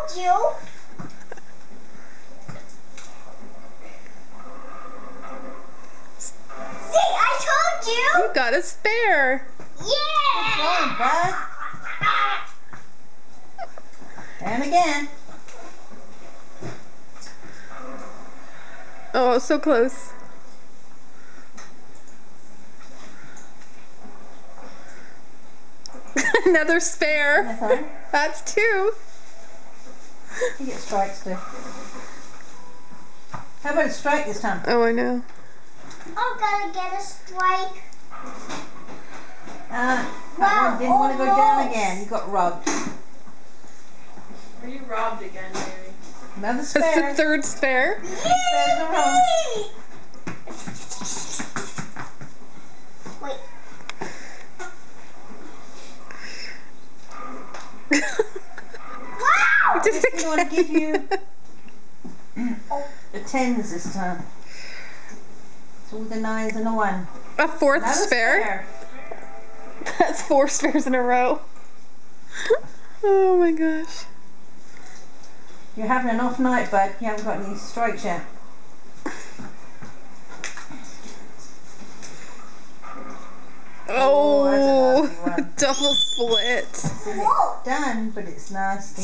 told you. See, I told you. You got a spare. Yeah. Good going, bud. And again. Oh, so close. Another spare. Uh-huh. That's two. You get strikes too. How about a strike this time? Oh, I know. I'm gonna get a strike. That Wow, one didn't want to go down almost. again. You got robbed. Are you robbed again, Mary? Another That's spare. the third spare. Spares in a row. Wait. Wow! Did Just going to give you the tens this time. It's all the nines and a one. A fourth Another spare. That's four spares in a row. Oh my gosh. You're having an off night, bud. You haven't got any strikes yet. Oh, that's a nasty one. double split. It's done, but it's nasty.